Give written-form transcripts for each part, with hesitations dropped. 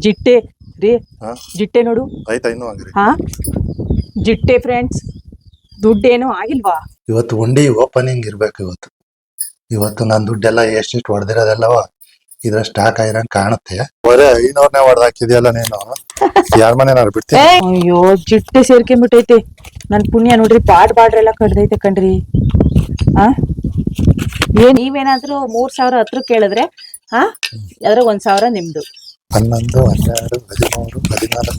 ಜಿಟ್ಟೆ ರೀ, ಹಾ ಜಿಟ್ಟೆ ನೋಡು. ಆಯ್ತಾ ಇನ್ನೂ ಹಂಗ್ರಿ. ಹಾ ಜಿಟ್ಟೆ ಫ್ರೆಂಡ್ಸ್, ದುಡ್ಡೇನು ಆಗಿಲ್ವಾ? ಇವತ್ತು ಉಂಡಿ ಓಪನಿಂಗ್ ಇರ್ಬೇಕು. ಇವತ್ತು ನನ್ನ ದುಡ್ಡೆಲ್ಲ ಎಷ್ಟೆಷ್ಟು ಹೊಡೆದಿರೋದೆಲ್ಲವ ಇದ್ರ ಸ್ಟಾಕ್ ಆಗಿರಂಗ್ ಕಾಣುತ್ತೆ. ಬರೇ 500ನೇ ಹೊಡೆದಾಕಿದ್ಯಲ್ಲ ನೀನು. ಯಾರ ಮನೆನಾರು ಬಿಡ್ತೀನಿ. ಅಯ್ಯೋ ಜಿಟ್ಟೆ ಸೇರ್ಕೊಂಡ್ಬಿಟ್ಟೈತೆ. ನನ್ ಪುಣ್ಯ ನೋಡ್ರಿ, ಬಾಡ್ರೆಲ್ಲ ಕಡ್ದೈತೆ ಕಣ್ರಿ. ಆ ನೀವೇನಾದ್ರೂ 3,000 ಹತ್ರ ಕೇಳಿದ್ರೆ ಅದ್ರಾಗ 1,000 ನಿಮ್ದು. 11, 12, 13, 14,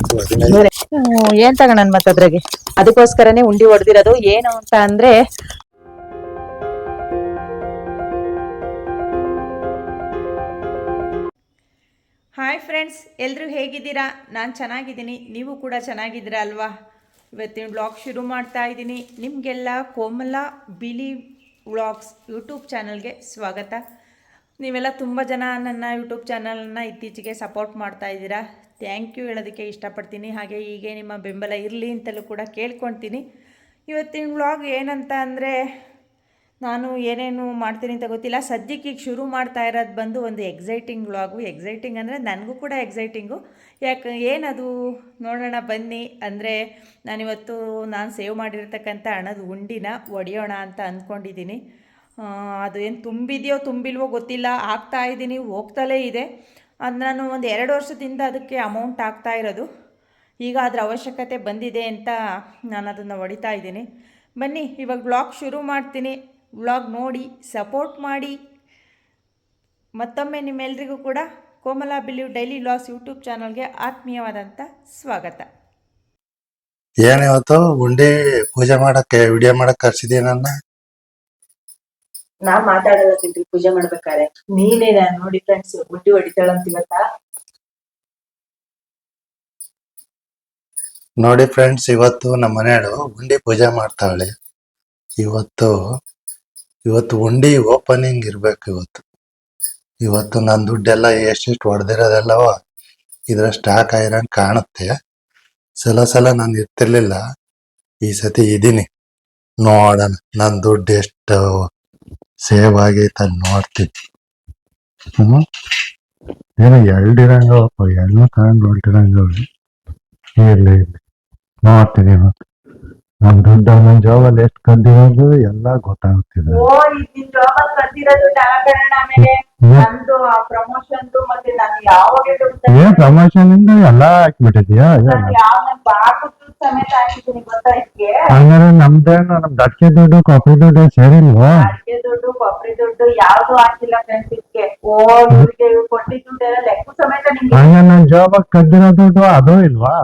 15. ಏನ್ ತಗೋಣ ಮತ್ತೆ ಅದ್ರಾಗೆ. ಅದಕ್ಕೋಸ್ಕರನೇ ಉಂಡಿ ಹೊಡೆದಿರೋದು. ಏನು ಅಂತ ಅಂದ್ರೆ, ಹಾಯ್ ಫ್ರೆಂಡ್ಸ್, ಎಲ್ಲರೂ ಹೇಗಿದ್ದೀರಾ? ನಾನು ಚೆನ್ನಾಗಿದ್ದೀನಿ, ನೀವು ಕೂಡ ಚೆನ್ನಾಗಿದ್ದೀರಾ ಅಲ್ವಾ? ಇವತ್ತಿನ ವ್ಲಾಗ್ ಶುರು ಮಾಡ್ತಾ ಇದ್ದೀನಿ. ನಿಮಗೆಲ್ಲ ಕೋಮಲ ಬಿಳಿ ವ್ಲಾಗ್ಸ್ ಯೂಟ್ಯೂಬ್ ಚಾನಲ್ಗೆ ಸ್ವಾಗತ. ನೀವೆಲ್ಲ ತುಂಬ ಜನ ನನ್ನ ಯೂಟ್ಯೂಬ್ ಚಾನಲನ್ನು ಇತ್ತೀಚೆಗೆ ಸಪೋರ್ಟ್ ಮಾಡ್ತಾ ಇದ್ದೀರಾ. ಥ್ಯಾಂಕ್ ಯು ಹೇಳೋದಕ್ಕೆ ಇಷ್ಟಪಡ್ತೀನಿ. ಹಾಗೆ ಹೀಗೆ ನಿಮ್ಮ ಬೆಂಬಲ ಇರಲಿ ಅಂತಲೂ ಕೂಡ ಕೇಳ್ಕೊಳ್ತೀನಿ. ಇವತ್ತಿನ ವ್ಲಾಗ್ ಏನಂತ ಅಂದರೆ, ನಾನು ಏನೇನು ಮಾಡ್ತೀನಿ ಅಂತ ಗೊತ್ತಿಲ್ಲ. ಸದ್ಯಕ್ಕೆ ಈಗ ಶುರು ಮಾಡ್ತಾ ಇರೋದು ಬಂದು ಒಂದು ಎಕ್ಸೈಟಿಂಗ್ ವ್ಲಾಗು. ಎಕ್ಸೈಟಿಂಗ್ ಅಂದರೆ ನನಗೂ ಕೂಡ ಎಕ್ಸೈಟಿಂಗು. ಏನದು ನೋಡೋಣ ಬನ್ನಿ. ಅಂದರೆ ನಾನಿವತ್ತು ಸೇವ್ ಮಾಡಿರ್ತಕ್ಕಂಥ ಹಣದ ಉಂಡಿನ ಹೊಡೆಯೋಣ ಅಂತ ಅಂದ್ಕೊಂಡಿದ್ದೀನಿ. ಅದು ಏನು ತುಂಬಿದೆಯೋ ತುಂಬಿಲ್ವೋ ಗೊತ್ತಿಲ್ಲ, ಹಾಕ್ತಾಯಿದ್ದೀನಿ, ಹೋಗ್ತಲೇ ಇದೆ. ಅದು ನಾನು ಒಂದು 2 ವರ್ಷದಿಂದ ಅದಕ್ಕೆ ಅಮೌಂಟ್ ಹಾಕ್ತಾ ಇರೋದು. ಈಗ ಅದರ ಅವಶ್ಯಕತೆ ಬಂದಿದೆ ಅಂತ ನಾನು ಅದನ್ನು ಹೊಡಿತಾ ಇದ್ದೀನಿ. ಬನ್ನಿ ಇವಾಗ ವ್ಲಾಗ್ ಶುರು ಮಾಡ್ತೀನಿ. ವ್ಲಾಗ್ ನೋಡಿ ಸಪೋರ್ಟ್ ಮಾಡಿ. ಮತ್ತೊಮ್ಮೆ ನಿಮ್ಮೆಲ್ರಿಗೂ ಕೂಡ ಕೋಮಲ ಬಿಲಿವ್ ಡೈಲಿ ವ್ಲಾಗ್ಸ್ ಯೂಟ್ಯೂಬ್ ಚಾನಲ್ಗೆ ಆತ್ಮೀಯವಾದಂಥ ಸ್ವಾಗತ. ಏನಿವತ್ತು ಉಂಡಿ ಪೂಜೆ ಮಾಡಕ್ಕೆ ವಿಡಿಯೋ ಮಾಡಕ್ ಕರ್ಸಿದ್ಯಾ ನನ್ನ? ನಾ ಮಾತಾಡಲ್ಲ ತಿಂಡಿ ಪೂಜೆ ಮಾಡ್ಬೇಕಾದ್ರೆ. ನೀನೇ ನೋಡಿ ಫ್ರೆಂಡ್ಸ್, ಉಂಡಿ ಹೊಡಿತಾಳಂತ ಇವತ್ತ. ನೋಡಿ ಫ್ರೆಂಡ್ಸ್, ಇವತ್ತು ನಮ್ಮ ಮನೆಯಳು ಉಂಡಿ ಪೂಜೆ ಮಾಡ್ತಾಳೆ. ಇವತ್ತು ಉಂಡಿ ಓಪನಿಂಗ್ ಇರ್ಬೇಕು. ಇವತ್ತು ನನ್ನ ದುಡ್ಡೆಲ್ಲ ಎಷ್ಟೆಷ್ಟು ಹೊಡೆದಿರೋದೆಲ್ಲವ ಇದ್ರ ಸ್ಟಾಕ್ ಆಗಿರಂಗ್ ಕಾಣುತ್ತೆ. ಸಲ ನಾನು ಇರ್ತಿರ್ಲಿಲ್ಲ, ಈ ಸತಿ ಇದೀನಿ. ನೋಡೋಣ ನನ್ನ ದುಡ್ಡು ಎಷ್ಟು ಸೇವ್ ಆಗೈತೆ ನೋಡ್ತೀನಿ. ಏನೋ ಎಳ್ದಿರಂಗ ಎಣ್ಣು ತಗೊಂಡು ಹೊಲ್ಟಿರಂಗ ಇರ್ಲಿ ನೋಡ್ತೀನಿ. ನಮ್ ದುಡ್ಡು ನನ್ನ ಜಾಬಲ್ಲಿ ಎಷ್ಟು ಕದ್ದಿರೋದು ಎಲ್ಲ ಗೊತ್ತಾಗ್ತಿದೆ. ಏನ್ ಪ್ರಮೋಷನ್ ಇಂದ ಎಲ್ಲ ಹಾಕ್ಬಿಟ್ಟಿದ್ಯಾ? ಹಂಗಾರೆ ನಮ್ದೇನು ಅಡಿಕೆ ದುಡ್ಡು ಕೊಬ್ಬರಿ ದುಡ್ಡು ಸೇರಿಲ್ವಾ? ಅಡಿಕೆ ದುಡ್ಡು ಕೊಬ್ಬರಿ ದುಡ್ಡು ಯಾವ್ದು ಹಾಕಿಲ್ಲ ಫ್ರೆಂಡ್ಸ್. ಹಂಗ ನನ್ ಜಾಬ್ ಕದ್ದಿರೋ ದುಡ್ಡು ಅದು ಇಲ್ವಾ?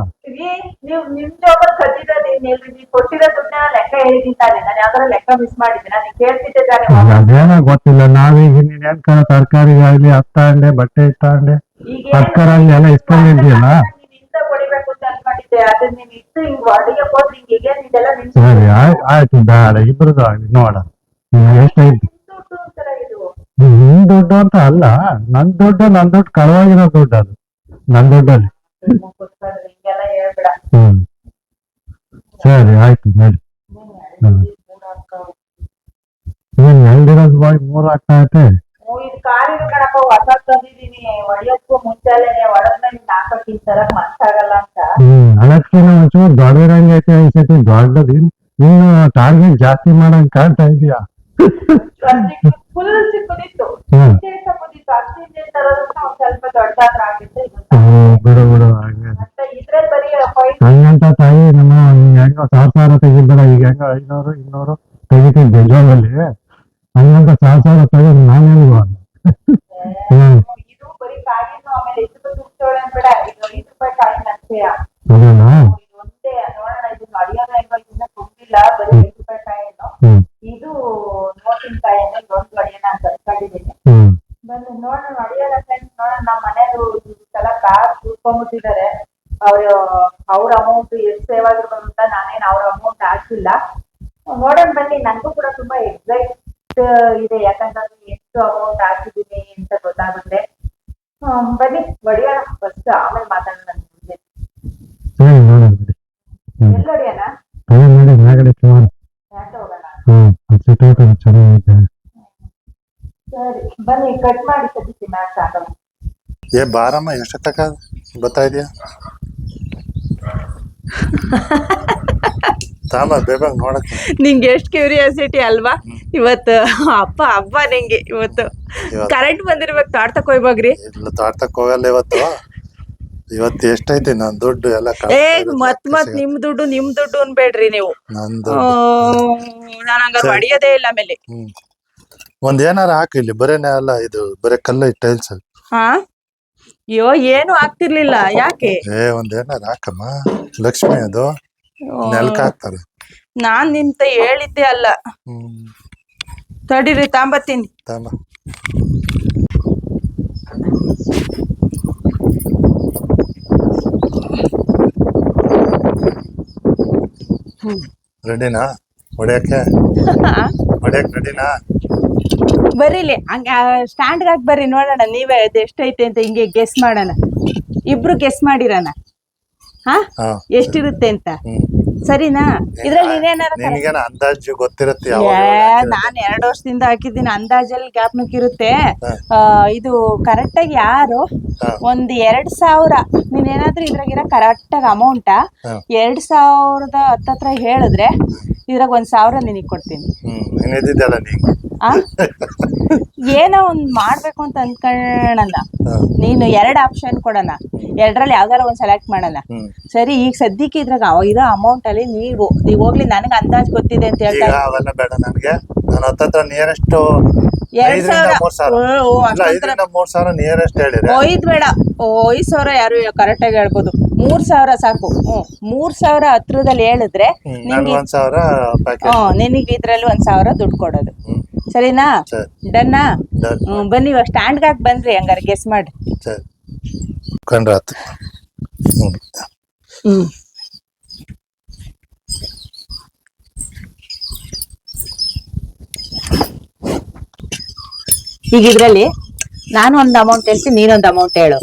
ನೀವು ನಿಮ್ ಜಾಬಲ್ಲಿ ಕದ್ದಿರೋದು ನೀವು ಕೊಟ್ಟಿರೋ ದುಡ್ಡನ್ನ ಲೆಕ್ಕ ಹೇಳಿದ್ದೀನಿ ತಾನೆ. ನಾನು ಯಾವ್ದಾರ ಲೆಕ್ಕ ಮಿಸ್ ಮಾಡಿದ್ದೀನಿ? ನಾನು ಕೇಳ್ತಿದ್ದೆ ತಾನೆ. ಅದೇನೋ ಗೊತ್ತಿಲ್ಲ. ನಾವೀಗ ನೀನ್ ತರಕಾರಿ ಆಗ್ಲಿ ತಗೊಂಡೆ, ಬಟ್ಟೆ ತಗೊಂಡೆ, ತರಕಾರಿ ಎಲ್ಲ ಇಸ್ಕೊಂಡಿದ್ಯಲ್ಲ. ಹೊಡಿಬೇಕು ಅಂತ ಅನ್ಕೊಂಡಿದ್ದೆ. ಅದನ್ನ ನೀನ್ ಇಟ್ಟು ಹಿಂಗ್ ಹೊಡಿಯಕ್ ಹೋದ್ರೆ ಹಿಂಗೆ ಇದೆಲ್ಲ ಸರಿ ಆಯ್ತು, ಬೇಡ ಇಬ್ರದ್ದು ಆಗ್ಲಿ ನೋಡ. ಎಷ್ಟೈತಿ ನಿನ್ ದುಡ್ಡು ಅಂತ ಅಲ್ಲ, ನನ್ ದುಡ್ಡು ಕಳವಾಗಿರೋ ದುಡ್ಡು. ಅದು ನನ್ ದುಡ್ಡಲ್ಲಿ. ಸರಿ ಆಯ್ತು ನೋಡಿ. ಏನ್ ಎಲ್ದಿರೋದು 3 ಆಗ್ತಾ ಐತೆ. ಇದು ಕಾರಿನ ಕಣಪ್ಪ, ಹೊಸ ತಂದಿದ್ದೀನಿ. ಹೊಡಿಯೋಕ್ಕೂ ಮುಂಚೆನೆ ಹೊಡೆದ್ಮೇಲೆ ಹಾಕಕ್ ಈ ತರ ಮನ್ಸಾಗಲ್ಲ ಅಂತ. ಅದಕ್ಕೆ ಒಂಚೂರು ದೊಡ್ಡದಂಗೆ ಐತೆ ಈ ಸತಿ. ದೊಡ್ಡದು ಇನ್ನು ಟಾರ್ಗೆಟ್ ಜಾಸ್ತಿ ಮಾಡಂಗ್ ಕಾಣ್ತಾ ಇದೀಯಾ? ಫುಲ್ ಸಿಕ್ಕಿತ್ತು, ಅಷ್ಟಿಂದ ತರೋದನ್ನ ಸ್ವಲ್ಪ ದೊಡ್ಡದಾದ್ರ ಆಗಿತ್ತು. ಬಿಡು ಇದ್ರಲ್ಲಿ ಬರೀ ಹಂಗಂತ ತಾಯಿ ನಮ್ಮ ಹೆಂಗ 1,000 ತೆಗಿಬೇಡ. ಈಗ ಹೆಂಗ 500, 200 ತೆಗಿತೀನಿ ಬೆಜಾಬಲ್ಲಿ. ಹಂಗಂತ 1,000 ತೆಗೆದು ನಾನೇನು ಇದು ಬರೀ ಕಾಯಿನ. ಆಮೇಲೆ ಎಷ್ಟು ದುಡ್ಡು ಬೇಡ, ಇದು 5 ರೂಪಾಯಿ ಕಾಯಿನ ಅಷ್ಟೇ. ಒಂದೇ ನೋಡೋಣ. ಇದು ಅಡಿಯೋದ ಇನ್ನ ತುಂಬಿಲ್ಲ, ಬರೀ 5 ರೂಪಾಯಿ ಕಾಯಿನು. ಇದು ನೋಟಿನ ಕಾಯಿನ ಒಂದು ಅಡಿಯೋಣ ಅಂತ ಅನ್ಕೊಂಡಿದ್ದೀನಿ. ಬಂದು ನೋಡೋಣ ಅಡಿಯೋಣ ಫ್ರೆಂಡ್ಸ್. ನೋಡೋಣ ನಮ್ಮ ಮನೆಯದು ಸಲ ಕಾರ್ ಕೂತ್ಕೊಂಡ್ಬಿಟ್ಟಿದ್ದಾರೆ. ಅವ್ರ ಅಮೌಂಟ್ ಎಷ್ಟು ಸೇವ್ ಆಗಿರ್ಬೋದು ಅಂತ ನಾನೇನು ಅವ್ರ ಅಮೌಂಟ್ ಹಾಕಿಲ್ಲ. ನೋಡೋಣ ಬನ್ನಿ. ನನಗೂ ಕೂಡ ತುಂಬಾ ಎಕ್ಸೈಟ್ ಇದೆ, ಯಾಕಂತಂದ್ರೆ ಎಷ್ಟು ಅಮೌಂಟ್ ಹಾಕಿದ್ದೀನಿ ಅಂತ ಗೊತ್ತಾಗುತ್ತೆ. ಬನ್ನಿ ಹೊಡಿಯೋಣ ಫಸ್ಟ್, ಆಮೇಲೆ ಮಾತಾಡೋಣ. ಎಲ್ಲಿ ಹೊಡಿಯೋಣ? ಸರಿ ಬನ್ನಿ, ಕಟ್ ಮಾಡಿ ಸದ್ಯಕ್ಕೆ ಮ್ಯಾಚ್ ಆಗೋಣ. ಬಾರಮ್ಮ ಎಷ್ಟಕ್ಕ ಬರ್ತಾ ಇದೆಯಾ ತಾಮ ಬೇಗ ನೋಡಕ್ಕೆ ನಿಂಗೆ ಎಷ್ಟು ಕ್ಯೂರಿಯಾಸಿಟಿ ಅಲ್ವಾ ಇವತ್ತು ಹಬ್ಬ ನಿಂಗೆ ಇವತ್ತು ಕರೆಂಟ್ ಬಂದಿರ್ಬೇಕು ತೋಟಕ್ಕೆ ಹೋಗ್ಬೋಗ್ರಿ. ಇಲ್ಲ ತೋಟಕ್ಕೆ ಹೋಗಲ್ಲ ಇವತ್ತು ಎಷ್ಟೈತಿ ನನ್ ದುಡ್ಡು ಎಲ್ಲ ಏ ಮತ್ ನಿಮ್ ದುಡ್ಡು ಅನ್ಬೇಡ್ರಿ ನೀವು. ನಂದು ನಾನು ಹಂಗಾರೆ ಹೊಡಿಯೋದೇ ಇಲ್ಲ ಆಮೇಲೆ. ಒಂದ್ ಏನಾರ ಹಾಕಿ ಇಲ್ಲಿ ಬರೇ ಅಲ್ಲ ಇದು ಬರೇ ಕಲ್ಲ ಟೈಲ್ಸ್. ಹಾ ಅಯ್ಯೋ ಏನು ಆಗ್ತಿರ್ಲಿಲ್ಲ ಯಾಕೆ? ಒಂದ್ ಏನಾರ ಹಾಕಮ್ಮ ಲಕ್ಷ್ಮಿ ಅದು ನೆಲಕ್ಕೆ ಹಾಕ್ತಾರೆ. ನಾನ್ ನಿಂತ ಹೇಳಿದ್ದೆ ಅಲ್ಲ. ತಡೀರಿ ತಾಂಬತ್ತೀನಿ. ರೆಡಿನಾ ಹೊಡ್ಯಕ್ಕೆ ರೆಡಿನಾ? ಬರ್ರಿಲಿ ಹಂಗ ಸ್ಟ್ಯಾಂಡ್ ಹಾಕಿ ಬರ್ರಿ ನೋಡೋಣ ನೀವೇ ಅದು ಎಷ್ಟೈತೆ ಅಂತ ಹಿಂಗೆ ಗೆಸ್ ಮಾಡೋಣ. ಇಬ್ರು ಗೆಸ್ ಮಾಡಿರೋಣ ಎಷ್ಟಿರುತ್ತೆ ಅಂತ. ಸರಿನಾ? ಇದ್ರಲ್ಲಿ ನೀನೇನಾರ ಅಂದಾಜು ಗೊತ್ತಿರುತ್ತೆ. ನಾನ್ 2 ವರ್ಷದಿಂದ ಹಾಕಿದ್ದೀನಿ ಅಂದಾಜಲ್ಲಿ ಜ್ಞಾಪನಕ್ಕಿರುತ್ತೆ. ಇದು ಕರೆಕ್ಟ್ ಆಗಿ ಯಾರು ಒಂದ್ 2000 ನೀನೇನಾದ್ರೂ ಇದ್ರಾಗಿರೋ ಕರೆಕ್ಟ್ ಆಗಿ ಅಮೌಂಟ್ 2000 ಹತ್ತತ್ರ ಹೇಳಿದ್ರೆ ಇದ್ರಾಗ 1000 ನಿನಗ್ ಕೊಡ್ತೀನಿ. ಏನೋ ಒಂದ್ ಮಾಡ್ಬೇಕು ಅಂತ ಅನ್ಕೊಳ್ಳಲ್ಲ. ನೀನು 2 ಆಪ್ಷನ್ ಕೊಡೋಣ, 2ರಲ್ಲಿ ಯಾವ್ದಾರ ಒಂದ್ ಸೆಲೆಕ್ಟ್ ಮಾಡೋಣ. ಸರಿ, ಈಗ ಸದ್ಯಕ್ಕೆ ಇದ್ರಾಗ ಇರೋ ಅಮೌಂಟ್ ಅಲ್ಲಿ ನೀವ್ ಹೋಗ್ಲಿ, ನನಗೆ ಅಂದಾಜ್ ಗೊತ್ತಿದೆ ಅಂತ ಹೇಳ್ತಾರೆ. 5 ಬೇಡ, 5,000 ಯಾರು ಕರೆಕ್ಟ್ ಆಗಿ ಹೇಳ್ಬೋದು. 3,000 ಸಾಕು. 3,000 ಹತ್ರದಲ್ಲಿ ಹೇಳಿದ್ರೆ ನಿನಗೆ ಇದ್ರಲ್ಲಿ 1,000 ದುಡ್ಡು ಕೊಡೋದು. ಸರಿನಾ? ಡನ್ನಾ? ಬನ್ನಿ ಇವಾಗ ಸ್ಟ್ಯಾಂಡ್ ಹಾಕಿ ಬಂದ್ರಿ, ಹಂಗಾರೆ ಗೆಸ್ ಮಾಡಿ. ಈಗ ಇದ್ರಲ್ಲಿ ನಾನು ಒಂದ್ ಅಮೌಂಟ್ ಹೇಳ್ತೀನಿ, ನೀನೊಂದ್ ಅಮೌಂಟ್ ಹೇಳು.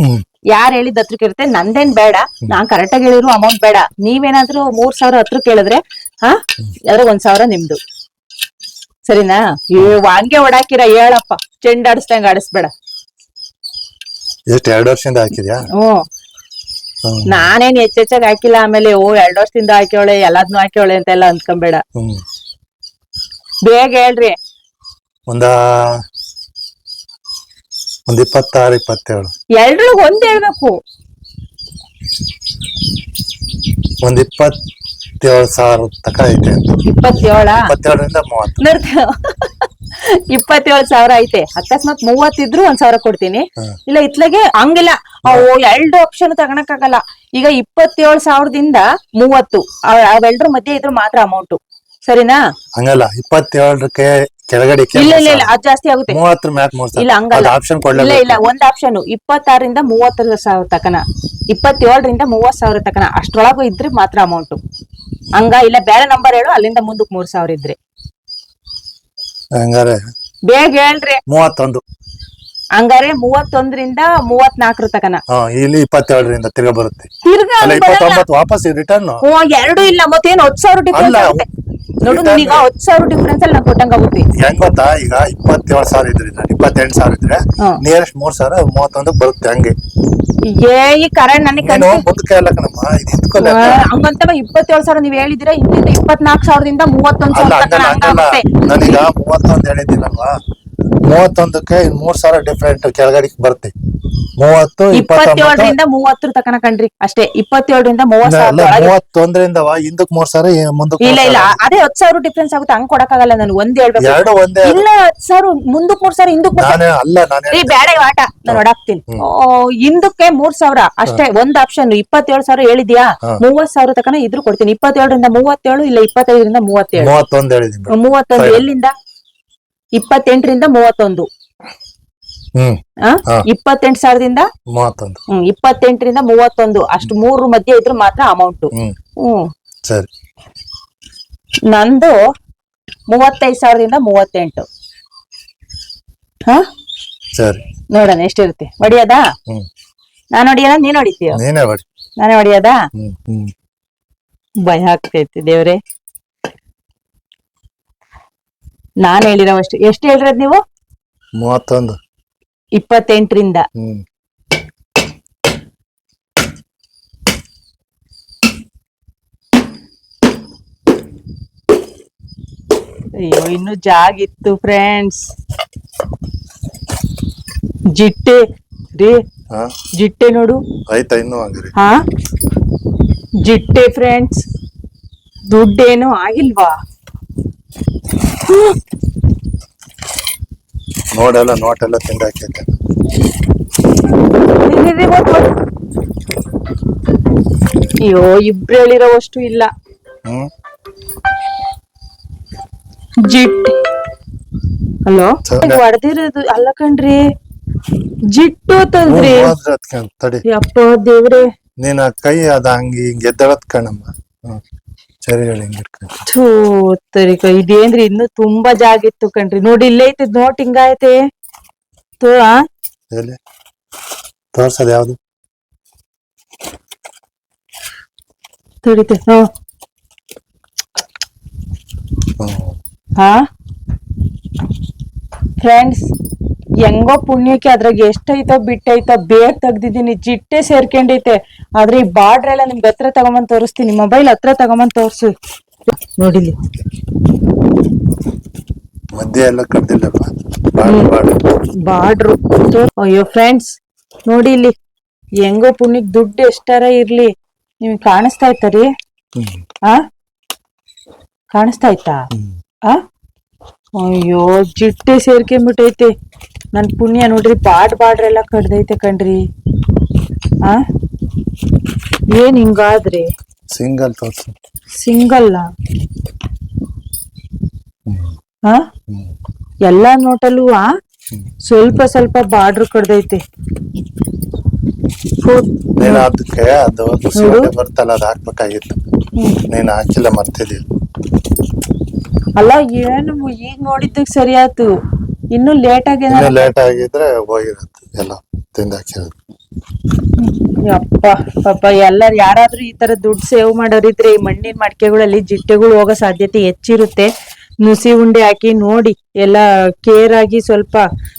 ಯಾರು ಹೇಳಿದ ಹತ್ರಕ್ಕೆ ಇರುತ್ತೆ, ನಂದೇನ್ ಬೇಡ, ನಾನ್ ಕರೆಕ್ಟ್ ಆಗಿ ಹೇಳಿರೋ ಅಮೌಂಟ್ ಬೇಡ. ನೀವೇನಾದ್ರೂ 3,000 ಹತ್ರಕ್ಕೆ ಹೇಳಿದ್ರೆ ಅದ್ರಾಗ 1,000 ನಿಮ್ದು. ಸರಿನಾ? ಹಂಗೆ ಹೊಡಾಕಿರ ಹೇಳಪ್ಪ, ಚೆಂಡಾಡಿಸ್ದಂಗ ಆಡಿಸ್ಬೇಡ. ಎಷ್ಟು 2 ವರ್ಷದಿಂದ ಹಾಕಿದ್ಯಾ? ನಾನೇನ್ ಹೆಚ್ಚೆಚ್ಚಾಗಿ ಹಾಕಿಲ್ಲ. ಆಮೇಲೆ 2 ವರ್ಷದಿಂದ ಹಾಕ್ಯವಳೆ ಎಲ್ಲಾದ್ನೂ ಹಾಕ್ಯವಳೆ ಅಂತೆಲ್ಲ ಅಂದ್ಕೊಂಬೇಡ. ಬೇಗ ಹೇಳ್ರಿ. ಒಂದ್ 26, 27. 2 ಒಂದ್ ಹೇಳ್ಬೇಕು. 27,000 ತಕ ಐತೆ. 27ರಿಂದ 30. 27,000 ಐತೆ. ಅಕಸ್ಮಾತ್ 30 ಇದ್ರು 1,000 ಕೊಡ್ತೀನಿ. ಇಲ್ಲ ಇತ್ಲಾಗೆ ಹಂಗಿಲ್ಲ, 2 ಆಪ್ಷನ್ ತಗೊಳಕ್ಕಾಗಲ್ಲ. ಈಗ 27,000ದಿಂದ 30 ಅವೆಲ್ಡ್ರ ಮಧ್ಯೆ ಇದ್ರು ಮಾತ್ರ ಅಮೌಂಟ್. ಸರಿನಾ? ಹಂಗಲ್ಲ, 27ಕ್ಕೆ ಕೆಳಗಡೆ ಇಲ್ಲ ಅದ್ ಜಾಸ್ತಿ ಆಗುತ್ತೆ. 30 ಮ್ಯಾಕ್ 3,000. ಇಲ್ಲ ಹಂಗಲ್ಲ, ಇಲ್ಲ ಒಂದ್ ಆಪ್ಷನ್ 26ರಿಂದ 30,000 ತಕನ, 27ರಿಂದ 30,000 ತಕನ, ಅಷ್ಟ್ರೊಳಗೂ ಇದ್ರೆ ಮಾತ್ರ ಅಮೌಂಟ್. ಹಂಗ ಇಲ್ಲ ಬೇರೆ ನಂಬರ್ ಹೇಳು, ಅಲ್ಲಿಂದ ಮುಂದಕ್ಕೆ 3,000 ಇದ್ರೆ. ಹಂಗಾರೆ ಬೇಗ ಹೇಳ್ರಿ. 31. ಹಂಗಾರೆ 31ರಿಂದ 34 ತಕನ. ಇಲ್ಲಿ 27ರಿಂದ ತಿರ್ಗಾ ಬರುತ್ತೆ. 29 ವಾಪಸ್ ರಿಟರ್ನ್. 2 ಇಲ್ಲ ಮತ್ತೇನು 10,000 ಡಿಫ್ರೆನ್ಸ್ ಆಗುತ್ತೆ ನೋಡು. ನೀನೀಗ 10,000 ಡಿಫ್ರೆನ್ಸ್ ಅಲ್ಲಿ ನಂಗೆ ಕೊಟ್ಟಂಗಾಗುತ್ತೆ. ಹೆಂಗ್ ಗೊತ್ತಾ, ಈಗ 27,000 ಇದ್ರೆ 28,000 ಇದ್ರೆ ನಿಯರೆಸ್ಟ್ 3,000 31 ಬರುತ್ತೆ. ಹಂಗೆ ಈ ಕರೆಂಟ್ ನನಗೆ ಮುಂದಕ್ಕೆ ಅಲ್ಲ ಕಣಮ್ಮ, ಹಂಗಂತ 27,000 ನೀವ್ ಹೇಳಿದಿರ, ಹಿಂದಿಂದ 24,000ದಿಂದ 31,000 ನಾನೀಗ 31 ಹೇಳಿದ್ದೀನಲ್ವಾ, 31ಕ್ಕೆ 3,000 ಡಿಫ್ರೆಂಟ್ ಕೆಳಗಡೆ ಬರುತ್ತೆ. 27ರಿಂದ 30 ತಕನ ಕಣ್ರಿ ಅಷ್ಟೇ. 27ರಿಂದ 30,000 31ರಿಂದ ಹಿಂದಕ್ಕೆ 3,000 ಮುಂದಕ್ಕೆ. ಇಲ್ಲ ಅದೇ 10,000 ಡಿಫ್ರೆನ್ಸ್ ಆಗುತ್ತೆ. ಹಂಗ್ ಕೊಡಕ್ಕಾಗಲ್ಲ, ನಾನು ಒಂದ್ ಹೇಳ್ಬೇಕು. ಇಲ್ಲ 10,000 ಮುಂದಕ್ಕೆ 3,000 ಹಿಂದಕ್ಕೆ ಬೇಡ ಆಟ, ನಾನು ಹೊಡಾಕ್ತೀನಿ. ಹಿಂದಕ್ಕೆ 3,000 ಅಷ್ಟೇ. ಒಂದ್ ಆಪ್ಷನ್ 27,000 ಹೇಳಿದ್ಯಾ, 30,000 ತಕನ ಇದ್ರು ಕೊಡ್ತೀನಿ. 27ರಿಂದ 37 ಇಲ್ಲ 25ರಿಂದ 37. 31 ಎಲ್ಲಿಂದ? 28ರಿಂದ 31. 28,000ದಿಂದ 28ರಿಂದ 31 ಅಷ್ಟು 3 ಮಧ್ಯೆ ಇದ್ರು ಮಾತ್ರ ಅಮೌಂಟ್. ಸರಿ, ನಂದು 35,000ದಿಂದ 38. ಸರಿ, ನೋಡೋಣ ಎಷ್ಟಿರುತ್ತೆ. ಹೊಡಿಯೋದಾ? ನಾನು ಹೊಡಿಯೋದ ನೀನ್ ಹೊಡಿತೀಯ? ನಾನೇ ಹೊಡಿಯೋದಾ? ಭಯ ಆಗ್ತೈತಿ ದೇವ್ರೆ. ನಾನ್ ಹೇಳಿರೋವಷ್ಟು. ಎಷ್ಟು ಹೇಳಿರೋದ್ ನೀವು? 31. 28ರಿಂದ ಅಯ್ಯೋ ಇನ್ನು ಜಾಗಿತ್ತು ಫ್ರೆಂಡ್ಸ್. ಜಿಟ್ಟೆ ರೀ, ಹಾ ಜಿಟ್ಟೆ ನೋಡು. ಆಯ್ತಾ ಇನ್ನು ಹಂಗ್ರಿ ಹಾ ಜಿಟ್ಟೆ ಫ್ರೆಂಡ್ಸ್, ದುಡ್ಡೇನು ಆಗಿಲ್ವಾ? ನೋಟೆಲ್ಲ ತಿಂದಾಕೈತೆ. ಅಯ್ಯೋ ಇಬ್ರು ಹೇಳಿರೋವಷ್ಟು ಇಲ್ಲ. ಹ್ಮ್ ಜಿಟ್ ಹಲೋ ಹೊಡೆದಿರೋದು ಅಲ್ಲ ಕಣ್ರಿ, ಜಿಟ್ಟು ತಲ್ದ್ರಿ. ಹೋದ್ರೆ ಅದ್ಕೊಂಡ್ ತಡಿ. ಯಪ್ಪ ದೇವ್ರೆ, ನೀನ್ ಆ ಕೈ ಅದ ಹಂಗ ಹಿಂಗ್ ಎದ್ದಳತ್ ಕಣಮ್ಮ. ಸರಿ ಹೇಳಿ ಹಿಂಗ್ ಇಟ್ಕೊಂಡು. ಥೂ ತರಿಕ ಇದೇನ್ರಿ, ಇನ್ನು ತುಂಬಾ ಜಾಗಿತ್ತು ಕಣ್ರಿ. ನೋಡಿ ಇಲ್ಲೇ ಐತಿ ನೋಟ್, ಹಿಂಗಾಯ್ತೆ ತೋ. ಎಲ್ಲಿ ತೋರ್ಸದ್ ಯಾವ್ದು? ತಡಿತೆ. ಹ್ಮ್ ಹಾ ಫ್ರೆಂಡ್ಸ್, ಹೆಂಗೋ ಪುಣ್ಯಕ್ಕೆ ಅದ್ರಾಗ ಎಷ್ಟೈತೋ ಬಿಟ್ಟೈತೋ ಬೇಗ ತೆಗ್ದಿದ್ದೀನಿ. ಜಿಟ್ಟೆ ಸೇರ್ಕೊಂಡೈತೆ. ಆದ್ರೆ ಈ ಬಾರ್ಡ್ರ್ ಎಲ್ಲ ನಿಮ್ಗೆ ಹತ್ರ ತಗೊಂಬಂದ್ ತೋರಿಸ್ತೀನಿ. ಮೊಬೈಲ್ ಹತ್ರ ತಗೊಂಬಂದ್ ತೋರ್ಸು. ನೋಡಿಲಿ ಮಧ್ಯೆ ಎಲ್ಲ ಕಡ್ದಿಲ್ಲಪ್ಪ. ಬಾರ್ಡ್ರು. ಅಯ್ಯೋ ಫ್ರೆಂಡ್ಸ್ ನೋಡಿ ಇಲ್ಲಿ, ಹೆಂಗೋ ಪುಣ್ಯಕ್ ದುಡ್ಡು ಎಷ್ಟಾರ ಇರ್ಲಿ, ನಿಮ್ಗೆ ಕಾಣಿಸ್ತಾ ಇತ್ತಾರಿ? ಆ ಕಾಣಿಸ್ತಾ ಇತ್ತಾ? ಆ ಅಯ್ಯೋ ಜಿಟ್ಟೆ ಸೇರ್ಕೊಂಡ್ಬಿಟ್ಟೈತೆ. ನನ್ ಪುಣ್ಯ ನೋಡ್ರಿ, ಬಾರ್ಡ್ರ್ ಎಲ್ಲ ಕಡ್ದೈತೆ ಕಣ್ರಿ. ಆ ಏನ್ ಹಿಂಗಾದ್ರಿ? ಸಿಂಗಲ್ ತೋರ್ಸು. ಸಿಂಗಲ್ ಹಾ ಎಲ್ಲಾ ನೋಟಲ್ಲೂ ಸ್ವಲ್ಪ ಸ್ವಲ್ಪ ಬಾರ್ಡ್ರ್ ಕಡ್ದೈತೆ. ನೀನ್ ಅದಕ್ಕೆ ಅದು ಬರ್ತಲ್ಲ, ಅದ್ ಹಾಕ್ಬೇಕಾಗಿತ್ತು. ನೀನ್ ಹಾಕಿಲ್ಲ, ಮರ್ತಿದ್ಯ. ಅಲ್ಲ ಏನು ಈಗ ನೋಡಿದ್ದಕ್ ಸರಿ ಆಯ್ತು. ಇನ್ನು ಲೇಟ್ ಆಗಿ ಲೇಟ್ ಆಗಿದ್ರೆ ಹೋಗಿರತ್ತೆ ಎಲ್ಲ ತಿಂದಾಕಿರೋದು. ಯಪ್ಪ ಪಾಪ, ಎಲ್ಲಾರು ಯಾರಾದ್ರೂ ಈ ತರ ದುಡ್ಡು ಸೇವ್ ಮಾಡೋರಿದ್ರೆ ಈ ಮಣ್ಣಿನ ಮಡಿಕೆಗಳಲ್ಲಿ ಜಿಟ್ಟೆಗಳು ಹೋಗೋ ಸಾಧ್ಯತೆ ಹೆಚ್ಚಿರುತ್ತೆ. ನುಸಿ ಉಂಡೆ ಹಾಕಿ ನೋಡಿ, ಎಲ್ಲ ಕೇರ್ ಆಗಿ ಸ್ವಲ್ಪ.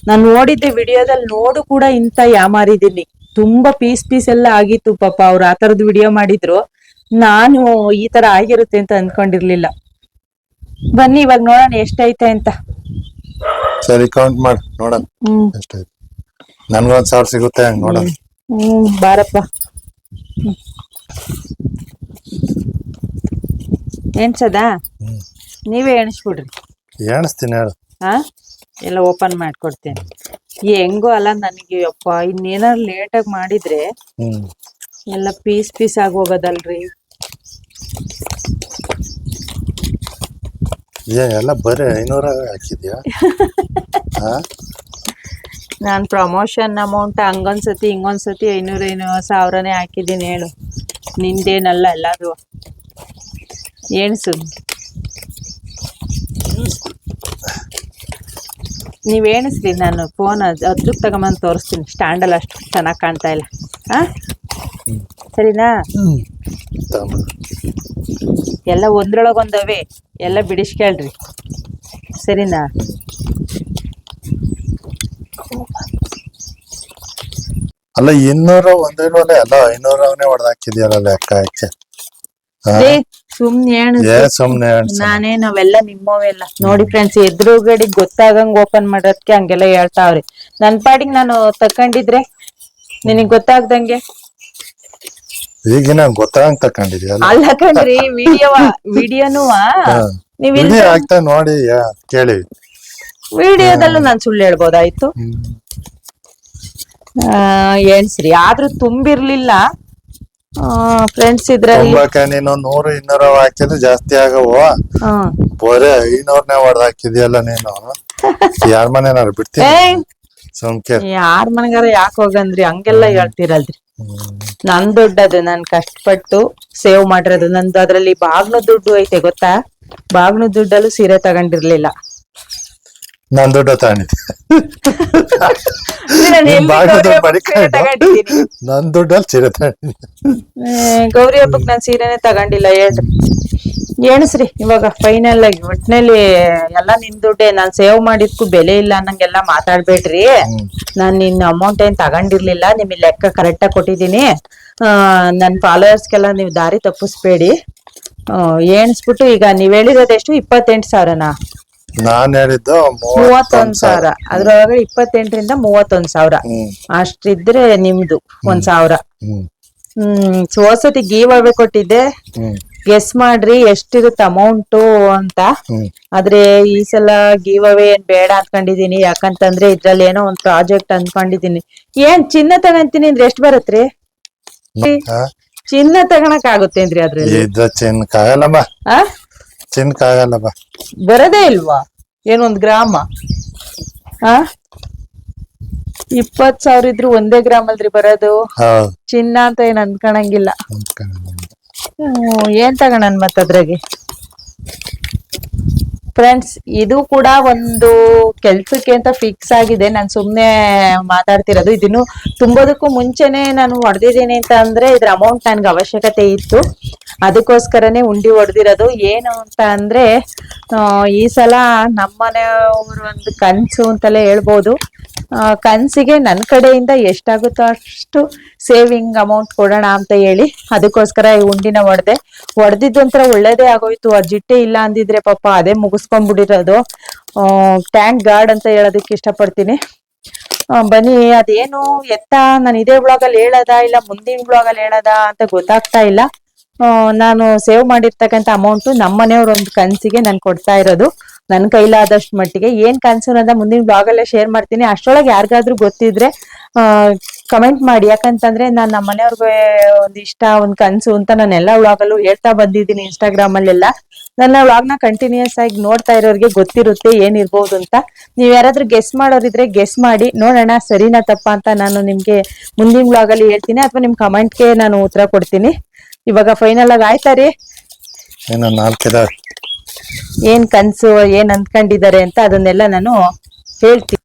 ನಾನ್ ನೋಡಿದ್ದೆ ವಿಡಿಯೋದಲ್ಲಿ, ನೋಡು ಕೂಡ ಇಂತ ಯಾಮಾರಿದೀನಿ. ತುಂಬಾ ಪೀಸ್ ಎಲ್ಲ ಆಗಿತ್ತು ಪಾಪ. ಅವ್ರು ಆ ತರದ್ ವಿಡಿಯೋ ಮಾಡಿದ್ರು. ನಾನು ಈ ತರ ಆಗಿರುತ್ತೆ ಅಂತ ಅನ್ಕೊಂಡಿರ್ಲಿಲ್ಲ. ಬನ್ನಿ ಇವಾಗ ನೋಡೋಣ ಎಷ್ಟೈತೆ ಅಂತ. ಸರಿ ಕೌಂಟ್ ಮಾಡ್ ನೋಡೋಣ ಎಷ್ಟೈತೆ. ನನ್ಗೊಂದ್ 1000 ಸಿಗುತ್ತೆ ಹಂಗ ನೋಡೋಣ. ಬಾರಪ್ಪ. ಎಣ್ಸದಾ? ನೀವೇ ಎಣಿಸ್ಬಿಡ್ರಿ. ಎಣಿಸ್ತೀನಿ ಹೇಳು. ಹಾ ಎಲ್ಲ ಓಪನ್ ಮಾಡ್ಕೊಡ್ತೇನೆ. ಹೆಂಗೋ ಅಲ್ಲ ನನಗೆ ಯಪ್ಪ, ಇನ್ನೇನಾದ್ರು ಲೇಟಾಗಿ ಮಾಡಿದ್ರೆ ಎಲ್ಲ ಪೀಸ್ ಆಗೋಗೋದಲ್ರಿ. ಎಲ್ಲ ಬರೀ 500 ಹಾಕಿದ್ಯಾ? ನಾನ್ ಪ್ರಮೋಷನ್ ಅಮೌಂಟ್ ಹಂಗೊಂದ್ಸತಿ ಹಿಂಗೊಂದ್ಸತಿ 500 1000ನೇ ಹಾಕಿದ್ದೀನಿ. ಹೇಳು, ನಿಂದೇನಲ್ಲ ಎಲ್ಲದು. ಎಣ್ಸು. ನೀವ್ ಎಣಿಸ್ಲಿ, ನಾನು ಫೋನ್ ಅದ್ರಕ್ಕೆ ತಗೊಂಬಂದು ತೋರಿಸ್ತೀನಿ. ಸ್ಟ್ಯಾಂಡಲ್ಲಿ ಅಷ್ಟು ಚೆನ್ನಾಗಿ ಕಾಣ್ತಾ ಇಲ್ಲ. ಹಾ ಸರಿನಾ? ಎಲ್ಲ ಒಂದ್ರೊಳಗೊಂದವೆ, ಎಲ್ಲ ಬಿಡಿಸ್ಕೇಳ್ರಿ. ಸರಿನಾ? ಅಲ್ಲ 200 ಒಂದೇನೋಲೆ ಅಲ್ಲ, 500 ಹೊಡೆದಾಕಿದ್ಯಲ್ಲ ಲೆಕ್ಕ ಹಾಕಿ. ಸುಮ್ನೆ ನಾನೇ ನಾವೆಲ್ಲ ನಿಮ್ಮವೆಲ್ಲ ನೋಡಿ ಫ್ರೆಂಡ್ಸ್. ಎದುರುಗಡೆ ಗೊತ್ತಾಗಂಗ್ ಓಪನ್ ಮಾಡೋದಕ್ಕೆ ಹಂಗೆಲ್ಲ ಹೇಳ್ತಾವ್ರಿ. ನನ್ ಪಾಡಿಗೆ ನಾನು ತಕೊಂಡಿದ್ರೆ ನಿನಗ್ ಗೊತ್ತಾಗ್ದಂಗೆ. ಈಗಿನ ಗೊತ್ತಾಗಂಗ್ ತಕೊಂಡಿದ್ಯಲ್ಲ. ಅಲ್ಲ ಕಣ್ರಿ, ವಿಡಿಯೋನು ನೀವ್ ಆಗ್ತಾ ನೋಡಿ ಕೇಳಿ. ವಿಡಿಯೋದಲ್ಲೂ ನಾನ್ ಸುಳ್ಳು ಹೇಳ್ಬೋದಾಯ್ತು. ಎಣ್ಸ್ರಿ, ಆದ್ರೂ ತುಂಬಿರ್ಲಿಲ್ಲ ಫ್ರೆಂಡ್ಸ್. ಇದ್ರಲ್ಲಿ ನೀನು 100 200 ಹಾಕಿದ್ರೆ ಜಾಸ್ತಿ ಆಗವು. ಬರೇ 500ನೇ ಹೊಡೆದಾಕಿದ್ಯಲ್ಲ ನೀನು. ಯಾರ ಮನೆನಾರು ಬಿಡ್ತೀನಿ. ಯಾರ ಮನೆಗಾರ ಯಾಕೆ ಹೋಗಂದ್ರಿ, ಹಂಗೆಲ್ಲ ಹೇಳ್ತೀರಲ್ರಿ. ನನ್ ದುಡ್ಡದು, ನಾನ್ ಕಷ್ಟಪಟ್ಟು ಸೇವ್ ಮಾಡಿರೋದು ನಂದು. ಅದ್ರಲ್ಲಿ ಬಾಗ್ನ ದುಡ್ಡು ಐತೆ ಗೊತ್ತಾ? ಬಾಗ್ನ ದುಡ್ಡಲ್ಲೂ ಸೀರೆ ತಗೊಂಡಿರ್ಲಿಲ್ಲ. ನಾನ್ ದುಡ್ಡು ತಗೊಂಡಿದ್ದೆ. ನನ್ ದುಡ್ಡಲ್ಲಿ ಸೀರೆ ತಗೊಂಡಿದ್ದೆ. ಗೌರಿ ಹಬ್ಬಕ್ ನಾನ್ ಸೀರೆನೆ ತಗೊಂಡಿಲ್ಲ. ಹೇಳ್ರಿ, ಎಣಿಸ್ರಿ ಇವಾಗ ಫೈನಲ್ ಆಗಿ. ಒಟ್ನಲ್ಲಿ ಎಲ್ಲ ನಿನ್ ದುಡ್ಡೇ. ನಾನ್ ಸೇವ್ ಮಾಡಿದ್ಕು ಬೆಲೆ ಇಲ್ಲ ಅನ್ನಂಗೆಲ್ಲ ಮಾತಾಡ್ಬೇಡ್ರಿ. ನಾನ್ ನಿನ್ ಅಮೌಂಟ್ ಏನ್ ತಗೊಂಡಿರ್ಲಿಲ್ಲ. ನಿಮಗೆ ಲೆಕ್ಕ ಕರೆಕ್ಟ್ ಆಗಿ ಕೊಟ್ಟಿದ್ದೀನಿ. ನನ್ ಫಾಲೋವರ್ಸ್ಗೆಲ್ಲ ನೀವು ದಾರಿ ತಪ್ಪಿಸ್ಬೇಡಿ. ಎಣಿಸ್ಬಿಟ್ಟು ಈಗ ನೀವ್ ಹೇಳಿರೋದೆಷ್ಟು? 28,000ನಾ? ನಾನ್ ಹೇಳಿದ್ದು 31,000 ಅದ್ರೊಳಗಡೆ 28ರಿಂದ 31,000 ಹ್ಮ್ ಅಷ್ಟಿದ್ರೆ ನಿಮ್ದು 1,000. ಹ್ಮ್ ಹೋಸತಿ ಗೀವ್ ಅವೇ ಕೊಟ್ಟಿದ್ದೆ, ಹ್ಮ್ ಗೆಸ್ ಮಾಡ್ರಿ ಎಷ್ಟಿರುತ್ತೆ ಅಮೌಂಟು ಅಂತ. ಹ್ಮ್ ಆದ್ರೆ ಈ ಸಲ ಗೀವ್ ಅವೇ ಏನ್ ಬೇಡ ಅನ್ಕೊಂಡಿದೀನಿ. ಯಾಕಂತಂದ್ರೆ ಇದ್ರಲ್ಲಿ ಏನೋ ಒಂದ್ ಪ್ರಾಜೆಕ್ಟ್ ಅನ್ಕೊಂಡಿದೀನಿ. ಏನ್ ಚಿನ್ನ ತಗಂತೀನಿ ಅಂದ್ರೆ ಎಷ್ಟ್ ಬರತ್ರಿ? ಹಾ? ಚಿನ್ನ ತಗಣಕ್ ಆಗುತ್ತೇನ್ರಿ ಅದ್ರಲ್ಲಿ? ಇದ್ರ ಚಿನ್ನಕ್ಕಾಗಲ್ಲಮ್ಮ, ಆ ಚಿನ್ನಕ್ಕಾಗಲ್ಲಮ್ಮ. ಬರದೇ ಇಲ್ವಾ? ಏನೊಂದ್ ಗ್ರಾಮ ಆ 20,000 ಇದ್ರು 1 ಗ್ರಾಮ್ ಅಲ್ರಿ ಬರೋದು. ಹೌದು ಚಿನ್ನ ಅಂತ ಏನ್ ಅನ್ಕೊಳಂಗಿಲ್ಲ. ಅಂದ್ಕೊಂಡಿದ್ದೀನಿ. ಏನ್ ತಗೋಣನ್ ಮತ್ತ ಅದ್ರಾಗೆ. ಫ್ರೆಂಡ್ಸ್, ಇದು ಕೂಡ ಒಂದು ಕೆಲ್ಸಕ್ಕೆ ಅಂತ ಫಿಕ್ಸ್ ಆಗಿದೆ. ನಾನು ಸುಮ್ನೆ ಮಾತಾಡ್ತಿರೋದು. ಇದನ್ನು ತುಂಬೋದಕ್ಕೂ ಮುಂಚೆನೆ ನಾನು ಹೊಡೆದಿದ್ದೀನಿ ಅಂತ ಅಂದ್ರೆ ಇದ್ರ ಅಮೌಂಟ್ ನನ್ಗೆ ಅವಶ್ಯಕತೆ ಇತ್ತು. ಅದಕ್ಕೋಸ್ಕರನೇ ಉಂಡಿ ಹೊಡೆದಿರೋದು. ಏನು ಅಂತ ಅಂದ್ರೆ ಈ ಸಲ ನಮ್ಮನೆಯವರು ಒಂದು ಕನ್ಸು ಅಂತಲೇ ಹೇಳ್ಬೋದು. ಕನ್ಸಿಗೆ ನನ್ನ ಕಡೆಯಿಂದ ಎಷ್ಟಾಗುತ್ತೋ ಅಷ್ಟು ಸೇವಿಂಗ್ ಅಮೌಂಟ್ ಕೊಡೋಣ ಅಂತ ಹೇಳಿ ಅದಕ್ಕೋಸ್ಕರ ಈ ಉಂಡಿನ ಹೊಡೆದಿದ್ದು ಒಂಥರ ಒಳ್ಳೇದೇ ಆಗೋಯ್ತು. ಆ ಜಿಟ್ಟೆ ಇಲ್ಲ ಅಂದಿದ್ರೆ ಪಾಪ ಅದೇ ಮುಗಿಸ್ಕೊಂಡ್ಬಿಟ್ಟಿರೋದು. ಟ್ಯಾಂಕ್ ಗಾರ್ಡ್ ಅಂತ ಹೇಳೋದಕ್ಕೆ ಇಷ್ಟಪಡ್ತೀನಿ. ಬನ್ನಿ, ಅದೇನು ಎತ್ತ ನಾನು ಇದೇ ಬ್ಲಾಗಲ್ಲಿ ಹೇಳದ ಇಲ್ಲ ಮುಂದಿನ ಬ್ಲಾಗಲ್ಲಿ ಹೇಳದ ಅಂತ ಗೊತ್ತಾಗ್ತಾ ಇಲ್ಲ. ನಾನು ಸೇವ್ ಮಾಡಿರ್ತಕ್ಕಂಥ ಅಮೌಂಟ್ ನಮ್ಮನೆಯವ್ರ ಒಂದು ಕನ್ಸಿಗೆ ನಾನು ಕೊಡ್ತಾ ಇರೋದು. ನನ್ನ ಕೈಲಾದಷ್ಟು ಮಟ್ಟಿಗೆ. ಏನ್ ಕನ್ಸು ಅನ್ನೋದ ಮುಂದಿನ ಬ್ಲಾಗಲ್ಲೇ ಶೇರ್ ಮಾಡ್ತೀನಿ. ಅಷ್ಟರೊಳಗೆ ಯಾರಿಗಾದ್ರೂ ಗೊತ್ತಿದ್ರೆ ಕಮೆಂಟ್ ಮಾಡಿ. ಯಾಕಂತಂದ್ರೆ ನಾನ್ ನಮ್ಮ ಮನೆಯವ್ರಿಗೆ ಒಂದ್ ಇಷ್ಟ, ಒಂದ್ ಕನ್ಸು ಅಂತ ನಾನು ಎಲ್ಲಾ ವ್ಲಾಗಲ್ಲೂ ಹೇಳ್ತಾ ಬಂದಿದ್ದೀನಿ. ಇನ್ಸ್ಟಾಗ್ರಾಮ್ ಅಲ್ಲೆಲ್ಲ ನನ್ನ ವ್ಲಾಗ್ ನ ಕಂಟಿನ್ಯೂಸ್ ಆಗಿ ನೋಡ್ತಾ ಇರೋರಿಗೆ ಗೊತ್ತಿರುತ್ತೆ ಏನಿರ್ಬೋದು ಅಂತ. ನೀವ್ ಯಾರಾದ್ರೂ ಗೆಸ್ ಮಾಡೋರಿದ್ರೆ ಗೆಸ್ ಮಾಡಿ ನೋಡೋಣ ಸರಿನಾ ತಪ್ಪಾ ಅಂತ ನಾನು ನಿಮ್ಗೆ ಮುಂದಿನ ವ್ಲಾಗ್ ಅಲ್ಲಿ ಹೇಳ್ತೀನಿ, ಅಥವಾ ನಿಮ್ ಕಮೆಂಟ್ಗೆ ನಾನು ಉತ್ತರ ಕೊಡ್ತೀನಿ. ಇವಾಗ ಫೈನಲ್ ಆಗಿ ಆಯ್ತಾ ರೀ? ಇನ್ನು 4 ಇದಾವೆ. ಏನ್ ಕನ್ಸು ಏನ್ ಅಂದ್ಕೊಂಡಿದ್ದಾರೆ ಅಂತ ಅದನ್ನೆಲ್ಲ ನಾನು ಹೇಳ್ತೀನಿ.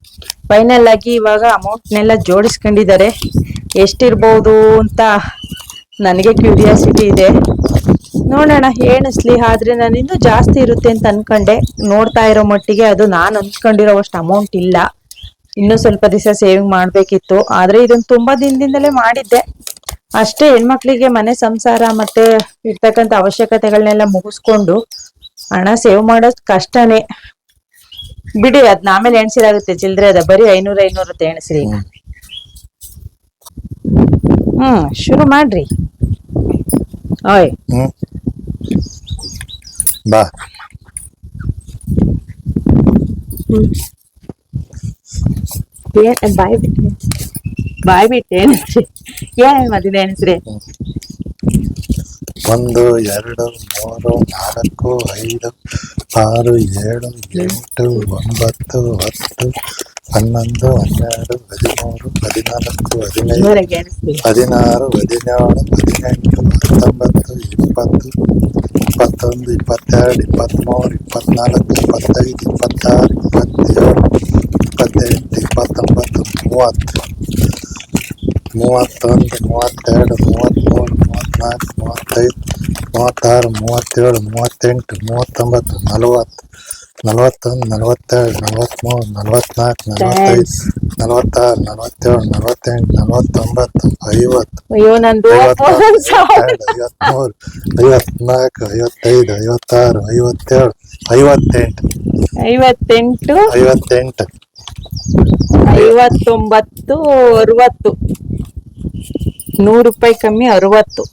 ಫೈನಲ್ ಆಗಿ ಇವಾಗ ಅಮೌಂಟ್ನೆಲ್ಲ ಜೋಡಿಸ್ಕೊಂಡಿದ್ದಾರೆ. ಎಷ್ಟಿರ್ಬೋದು ಅಂತ ನನಗೆ ಕ್ಯೂರಿಯಾಸಿಟಿ ಇದೆ. ನೋಡೋಣ ಎಣಿಸ್ಲಿ. ಆದ್ರೆ ನಾನು ಇನ್ನೂ ಜಾಸ್ತಿ ಇರುತ್ತೆ ಅಂತ ಅನ್ಕೊಂಡೆ. ನೋಡ್ತಾ ಇರೋ ಮಟ್ಟಿಗೆ ಅದು ನಾನು ಅನ್ಕೊಂಡಿರೋವಷ್ಟು ಅಮೌಂಟ್ ಇಲ್ಲ. ಇನ್ನೂ ಸ್ವಲ್ಪ ದಿವಸ ಸೇವಿಂಗ್ ಮಾಡ್ಬೇಕಿತ್ತು. ಆದ್ರೆ ಇದನ್ನ ತುಂಬಾ ದಿನದಿಂದಲೇ ಮಾಡಿದ್ದೆ ಅಷ್ಟೇ. ಹೆಣ್ಮಕ್ಳಿಗೆ ಮನೆ ಸಂಸಾರ ಮತ್ತೆ ಇರ್ತಕ್ಕಂಥ ಅವಶ್ಯಕತೆಗಳನ್ನೆಲ್ಲ ಮುಗಿಸ್ಕೊಂಡು ಹಣ ಸೇವ್ ಮಾಡೋದ್ ಕಷ್ಟನೇ ಬಿಡಿ. ಅದ್ನ ಆಮೇಲೆ ಎಣ್ಸಿರಾಗುತ್ತೆ, ಚಿಲ್ದ್ರೆ ಅದ. ಬರೀ 500 ಎಣ್ಸ್ರಿ ಈಗ. ಶುರು ಮಾಡ್ರಿ. ಓಯ್ ಬಾ. ಬಾಯ್ ಬಿಟ್ಟು ಎಣಿಸ್ರಿ. ಏನ್ ಮದಿನ ಎಣಿಸ್ರಿ. 1 2 3 4 5 6 7 8 9 10 11 12 13 14 15 ನೂರಕ್ಕೆ ಎಣಿಸ್ರಿ. 16 17 18 19 20 21 22 23 24 25 26 27 28 29 30 31 32 33 34 35 36 37 38 39 40 41 42 43 44 45 46 47 48 49 50 ಅಯ್ಯೋ ನಂದು 53 54 55 56 57 58 58 59 59 60 ₹100 ಕಮ್ಮಿ 60.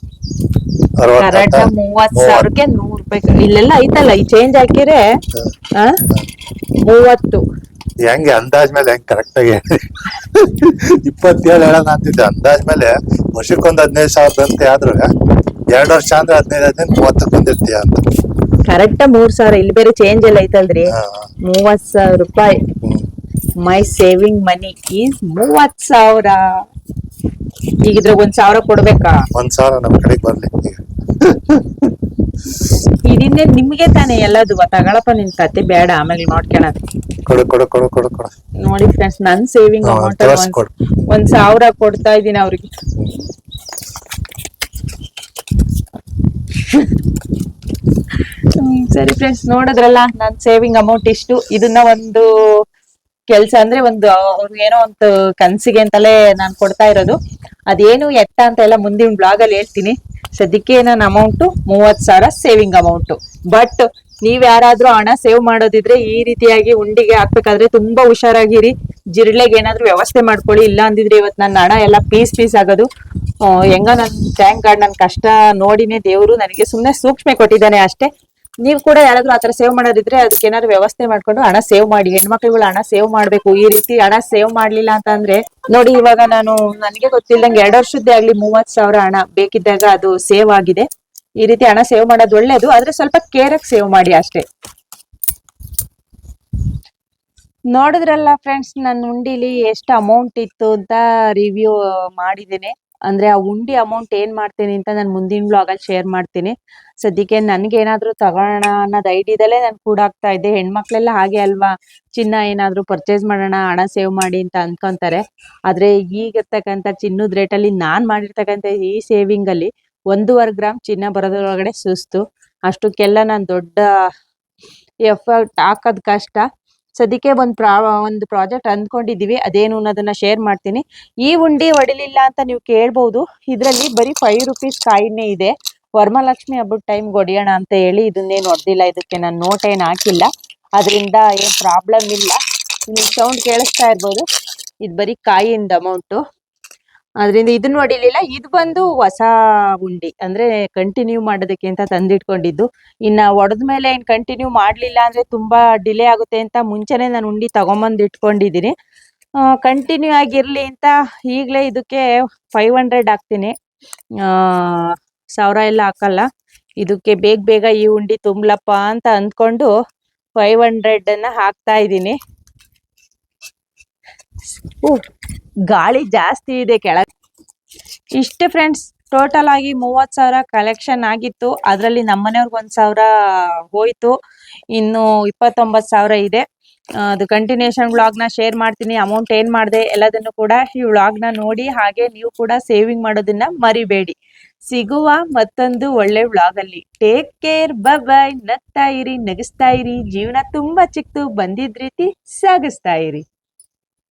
ಕರೆಕ್ಟ್ 30,000ಕ್ಕೆ ₹100. ಇಲ್ಲೆಲ್ಲ ಐತಲ್ಲ ಈ ಚೇಂಜ್ ಹಾಕಿದ್ರೆ 30. ಹೆಂಗೆ ಅಂದಾಜ್ ಮೇಲೆ ಹೆಂಗ್ ಕರೆಕ್ಟ್ ಆಗಿ 27 ಹೇಳೋಣ ಅಂತಿದ್ದೆ. ಅಂದಾಜ್ ಮೇಲೆ ವರ್ಷಕ್ಕೊಂದು 15,000 ಬಂತೆ. ಆದ್ರೂ 2 ವರ್ಷ ಅಂದ್ರೆ 15 30 ಬಂದಿರ್ತೀಯ ಅಂತ. ಕರೆಕ್ಟ್ 3,000. ಇಲ್ಲಿ ಬೇರೆ ಚೇಂಜ್ ಎಲ್ಲ ಐತಲ್ರಿ. ₹30,000. ಮೈ ಸೇವಿಂಗ್ ಮನಿ ಈಸ್ 30,000. ಈಗ ಇದ್ರಾಗ 1,000 ಕೊಡ್ಬೇಕಾ? 1,000 ನಮ್ ಕಡೆಗೆ ಬರ್ಲಿ. ಇದನ್ನೇ ನಿಮ್ಗೆ ತಾನೇ ಎಲ್ಲದು. ತಗೊಳಪ್ಪ ನಿನ್ ಕತೆ ಬೇಡ, ಆಮೇಲೆ ನೋಡ್ಕೊಳ. ಕೊಡು ಕೊಡು ಕೊಡು ಕೊಡು ಕೊಡು. ನೋಡಿ ಫ್ರೆಂಡ್ಸ್, ನನ್ ಸೇವಿಂಗ್ ಅಮೌಂಟ್ 1,000 ಕೊಡ್ತಾ ಇದೀನಿ ಅವ್ರಿಗೆ. ಸರಿ ಫ್ರೆಂಡ್ಸ್, ನೋಡಿದ್ರಲ್ಲ ನನ್ ಸೇವಿಂಗ್ ಅಮೌಂಟ್ ಇಷ್ಟು. ಇದನ್ನ ಒಂದು ಕೆಲ್ಸ ಅಂದ್ರೆ ಅವ್ರಿಗೆ ಏನೋ ಒಂದು ಕನ್ಸಿಗೆ ಅಂತಲೇ ನಾನ್ ಕೊಡ್ತಾ ಇರೋದು. ಅದೇನು ಎತ್ತ ಅಂತ ಎಲ್ಲ ಮುಂದಿನ ಬ್ಲಾಗ್ ಅಲ್ಲಿ ಹೇಳ್ತೀನಿ. ಸದ್ಯಕ್ಕೆ ನನ್ನ ಅಮೌಂಟ್ 30,000 ಸೇವಿಂಗ್ ಅಮೌಂಟ್. ಬಟ್ ನೀವ್ ಯಾರಾದ್ರೂ ಹಣ ಸೇವ್ ಮಾಡೋದಿದ್ರೆ ಈ ರೀತಿಯಾಗಿ ಉಂಡಿಗೆ ಹಾಕ್ಬೇಕಾದ್ರೆ ತುಂಬಾ ಹುಷಾರಾಗಿರಿ. ಜಿರ್ಲೆಗೆ ಏನಾದ್ರೂ ವ್ಯವಸ್ಥೆ ಮಾಡ್ಕೊಳ್ಳಿ, ಇಲ್ಲ ಅಂದಿದ್ರೆ ಇವತ್ತು ನನ್ನ ಹಣ ಎಲ್ಲ ಪೀಸ್ ಪೀಸ್ ಆಗೋದು. ಹೆಂಗ ನನ್ ಥ್ಯಾಂಕ್ ಗಾಡ್ ನನ್ ಕಷ್ಟ ನೋಡಿನೇ ದೇವ್ರು ನನಗೆ ಸುಮ್ನೆ ಸೂಕ್ಷ್ಮೆ ಕೊಟ್ಟಿದ್ದಾನೆ ಅಷ್ಟೇ. ನೀವು ಕೂಡ ಯಾರಾದ್ರೂ ಆತರ ಸೇವ್ ಮಾಡೋದಿದ್ರೆ ಅದಕ್ಕೆ ಏನಾದ್ರು ವ್ಯವಸ್ಥೆ ಮಾಡ್ಕೊಂಡು ಹಣ ಸೇವ್ ಮಾಡಿ. ಹೆಣ್ಮಕ್ಳುಗಳು ಹಣ ಸೇವ್ ಮಾಡ್ಬೇಕು. ಈ ರೀತಿ ಹಣ ಸೇವ್ ಮಾಡ್ಲಿಲ್ಲ ಅಂತ ಅಂದ್ರೆ ನೋಡಿ, ಇವಾಗ ನಾನು ನನಗೆ ಗೊತ್ತಿಲ್ಲದಂಗೆ 2 ವರ್ಷದ್ದೇ ಆಗ್ಲಿ 30,000 ಹಣ ಬೇಕಿದ್ದಾಗ ಅದು ಸೇವ್ ಆಗಿದೆ. ಈ ರೀತಿ ಹಣ ಸೇವ್ ಮಾಡೋದು ಒಳ್ಳೇದು, ಆದ್ರೆ ಸ್ವಲ್ಪ ಕೇರಾಗಿ ಸೇವ್ ಮಾಡಿ ಅಷ್ಟೇ. ನೋಡಿದ್ರಲ್ಲ ಫ್ರೆಂಡ್ಸ್, ನನ್ನ ಉಂಡಿಲಿ ಎಷ್ಟು ಅಮೌಂಟ್ ಇತ್ತು ಅಂತ ರಿವ್ಯೂ ಮಾಡಿದ್ದೀನಿ. ಅಂದ್ರೆ ಆ ಉಂಡಿ ಅಮೌಂಟ್ ಏನ್ ಮಾಡ್ತೀನಿ ಅಂತ ನಾನು ಮುಂದಿನ ಬ್ಲಾಗಲ್ಲಿ ಶೇರ್ ಮಾಡ್ತೀನಿ. ಸದ್ಯಕ್ಕೆ ನನ್ಗೆ ಏನಾದ್ರೂ ತಗೋಣ ಅನ್ನೋದು ಐಡಿಯಾದಲ್ಲೇ ನಾನು ಕೂಡಾಗ್ತಾ ಇದ್ದೆ. ಹೆಣ್ಮಕ್ಳೆಲ್ಲ ಹಾಗೆ ಅಲ್ವಾ, ಚಿನ್ನ ಏನಾದ್ರೂ ಪರ್ಚೇಸ್ ಮಾಡೋಣ ಹಣ ಸೇವ್ ಮಾಡಿ ಅಂತ ಅನ್ಕೊಂತಾರೆ. ಆದ್ರೆ ಈಗಿರ್ತಕ್ಕಂಥ ಚಿನ್ನದ ರೇಟಲ್ಲಿ ನಾನ್ ಮಾಡಿರ್ತಕ್ಕಂಥ ಈ ಸೇವಿಂಗ್ ಅಲ್ಲಿ 1.5 ಗ್ರಾಮ್ ಚಿನ್ನ ಬರೋದ್ರೊಳಗಡೆ ಸುಸ್ತು. ಅಷ್ಟಕ್ಕೆಲ್ಲ ನಾನು ದೊಡ್ಡ ಎಫರ್ಟ್ ಹಾಕೋದ್ ಕಷ್ಟ. ಸದ್ಯಕ್ಕೆ ಒಂದು ಪ್ರಾಜೆಕ್ಟ್ ಅಂದ್ಕೊಂಡಿದೀವಿ, ಅದೇನು ಅನ್ನೋದನ್ನ ಶೇರ್ ಮಾಡ್ತೀನಿ. ಈ ಉಂಡಿ ಹೊಡಿಲಿಲ್ಲ ಅಂತ ನೀವು ಕೇಳ್ಬಹುದು. ಇದ್ರಲ್ಲಿ ಬರೀ 5 ರುಪೀಸ್ ಕಾಯಿನೇ ಇದೆ. ವರಮಹಾಲಕ್ಷ್ಮಿ ಹಬ್ಬದ ಟೈಮ್ ಹೊಡಿಯೋಣ ಅಂತ ಹೇಳಿ ಇದನ್ನೇನು ಹೊಡೆದಿಲ್ಲ. ಇದಕ್ಕೆ ನಾನು ನೋಟ್ ಏನ್ ಹಾಕಿಲ್ಲ, ಅದರಿಂದ ಏನ್ ಪ್ರಾಬ್ಲಮ್ ಇಲ್ಲ. ನೀವು ಸೌಂಡ್ ಕೇಳಿಸ್ತಾ ಇರ್ಬೋದು, ಇದು ಬರೀ ಕಾಯಿಯಿಂದ ಅಮೌಂಟು, ಅದರಿಂದ ಇದನ್ನ ಹೊಡಿಲಿಲ್ಲ. ಇದು ಬಂದು ಹೊಸ ಉಂಡಿ, ಅಂದ್ರೆ ಕಂಟಿನ್ಯೂ ಮಾಡೋದಕ್ಕೆ ಅಂತ ತಂದಿಟ್ಕೊಂಡಿದ್ದು. ಇನ್ನ ಹೊಡೆದ್ಮೇಲೆ ಏನ್ ಕಂಟಿನ್ಯೂ ಮಾಡ್ಲಿಲ್ಲ ಅಂದ್ರೆ ತುಂಬಾ ಡಿಲೇ ಆಗುತ್ತೆ ಅಂತ ಮುಂಚೆನೆ ನಾನು ಉಂಡಿ ತಗೊಂಬಂದು ಇಟ್ಕೊಂಡಿದೀನಿ. ಕಂಟಿನ್ಯೂ ಆಗಿರ್ಲಿ ಅಂತ ಈಗ್ಲೇ ಇದಕ್ಕೆ 500 ಹಾಕ್ತೀನಿ. 1000 ಎಲ್ಲ ಹಾಕಲ್ಲ. ಇದಕ್ಕೆ ಬೇಗ ಬೇಗ ಈ ಉಂಡಿ ತುಂಬ್ಲಪ್ಪ ಅಂತ ಅಂದ್ಕೊಂಡು 500 ಹಾಕ್ತಾ ಇದ್ದೀನಿ. ಗಾಳಿ ಜಾಸ್ತಿ ಇದೆ ಕೆಳಗೆ. ಇಷ್ಟೇ ಫ್ರೆಂಡ್ಸ್, ಟೋಟಲ್ ಆಗಿ 30,000 ಕಲೆಕ್ಷನ್ ಆಗಿತ್ತು. ಅದರಲ್ಲಿ ನಮ್ಮನೆಯವ್ರಿಗೆ 1,000 ಹೋಯ್ತು, ಇನ್ನು 29,000 ಇದೆ. ಅದು ಕಂಟಿನ್ಯೂಷನ್ ವ್ಲಾಗ್ನ ಶೇರ್ ಮಾಡ್ತೀನಿ. ಅಮೌಂಟ್ ಏನ್ ಮಾಡಿದೆ ಎಲ್ಲದನ್ನು ಕೂಡ ಈ ವ್ಲಾಗ್ನ ನೋಡಿ, ಹಾಗೆ ನೀವು ಕೂಡ ಸೇವಿಂಗ್ ಮಾಡೋದನ್ನ ಮರಿಬೇಡಿ. ಸಿಗುವ ಮತ್ತೊಂದು ಒಳ್ಳೆ ವ್ಲಾಗ್ ಅಲ್ಲಿ. ಟೇಕ್ ಕೇರ್, ಬಾಯ್. ನಗ್ತಾ ಇರಿ, ನಗಿಸ್ತಾ ಇರಿ. ಜೀವನ ತುಂಬಾ ಚಿಕ್ಕದು, ಬಂದಿದ್ ರೀತಿ ಸಾಗಿಸ್ತಾ ಇರಿ.